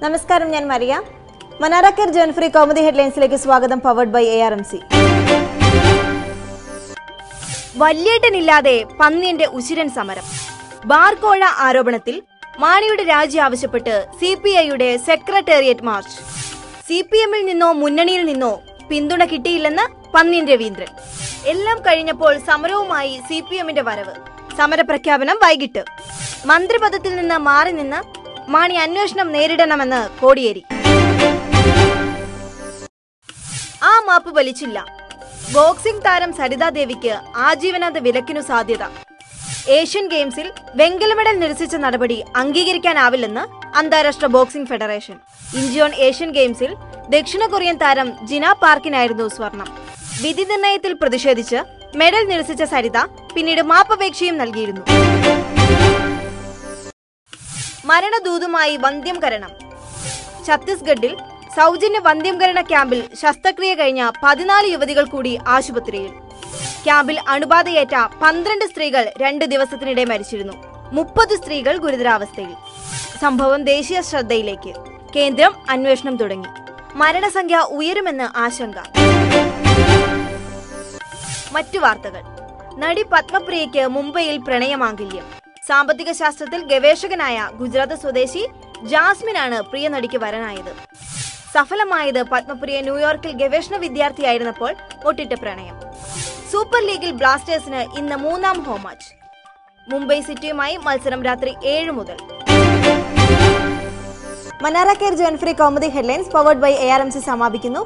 നമസ്കാരം, ഞാൻ മരിയ. മനാറ കെയർ ജോൺ ഫ്രീ കോമഡി ഹെഡ്ലൈൻസിലേക്ക് സ്വാഗതം. Powered by ARMC. വല്യേട്ടനില്ലാതെ പന്നിയന്റെ ഉശിരൻ സമരം. ബാർകോഴ ആരോപണത്തിൽ മാണിയുടെ രാജി ആവശ്യപ്പെട്ട് CPIയുടെ സെക്രട്ടേറിയറ്റ് മാർച്ച്. CPMൽ നിന്നോ മുന്നണിയിൽ നിന്നോ പിന്തുണ കിട്ടിയില്ലെന്ന് പന്നിയൻ രവീന്ദ്രൻ. എല്ലാം കഴിഞ്ഞപ്പോൾ സമരവുമായി CPMന്റെ വരവ്. സമരപ്രഖ്യാപനം വൈകിട്ട്. മന്ത്രിപദത്തിൽ നിന്ന് മാറി നിന്ന് മാണി അന്വേഷണം നേരിടണമെന്ന് കോടിയേരി. ആ മാപ്പ് വലിച്ചില്ല. ബോക്സിംഗ് താരം സരിതാ ദേവിക്ക് ആജീവനാന്ത വിലക്കിനു സാധ്യത. ഏഷ്യൻ ഗെയിംസിൽ വെങ്കല മെഡൽ നിരസിച്ച നടപടി അംഗീകരിക്കാനാവില്ലെന്ന് അന്താരാഷ്ട്ര ബോക്സിംഗ് ഫെഡറേഷൻ. ഇഞ്ചിയോൺ ഏഷ്യൻ ഗെയിംസിൽ ദക്ഷിണ കൊറിയൻ താരം ജിന പാർക്കിനായിരുന്നു സ്വർണം. വിധി നിർണയത്തിൽ പ്രതിഷേധിച്ച് മെഡൽ നിരസിച്ച സരിത പിന്നീട് മാപ്പപേക്ഷയും നൽകിയിരുന്നു. മരണദൂതുമായി വന്ധ്യംകരണം. ഛത്തീസ്ഗഡിൽ സൗജന്യ വന്ധ്യംകരണ ക്യാമ്പിൽ ശസ്ത്രക്രിയ കഴിഞ്ഞ 14 യുവതികൾ കൂടി ആശുപത്രിയിൽ. ക്യാമ്പിൽ അണുബാധയേറ്റ 12 സ്ത്രീകൾ 2 ദിവസത്തിനിടെ മരിച്ചിരുന്നു. 30 സ്ത്രീകൾ ഗുരുതരാവസ്ഥയിൽ. സംഭവം ദേശീയ ശ്രദ്ധയിലേക്ക്. കേന്ദ്രം അന്വേഷണം തുടങ്ങി. മരണസംഖ്യ ഉയരുമെന്ന് ആശങ്ക. മറ്റു വാർത്തകൾ. നടി പത്മപ്രിയയ്ക്ക് മുംബൈയിൽ പ്രണയമാംഗല്യം. സാമ്പത്തിക ശാസ്ത്രത്തിൽ ഗവേഷകനായ ഗുജറാത്ത് സ്വദേശി ജാസ്മിനാണ് പ്രിയ നടിക്ക് വരനായത്. സഫലമായത് പത്മപ്രിയ ന്യൂയോർക്കിൽ ഗവേഷണ വിദ്യാർത്ഥിയായിരുന്നപ്പോൾ ഒട്ടിട്ട് പ്രണയം. സൂപ്പർ ലീഗിൽ ബ്ലാസ്റ്റേഴ്സിന് ഇന്ന് 3ാം ഹോം മാച്ച്. മുംബൈ സിറ്റിയുമായി മത്സരം രാത്രി 7 മുതൽ. മനാറ care John free comedy headlines powered by ARMC സമാപിക്കുന്നു.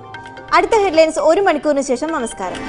അടുത്ത ഹെഡ്ലൈൻസ് 1 മണിക്കൂറിന് ശേഷം. നമസ്കാരം.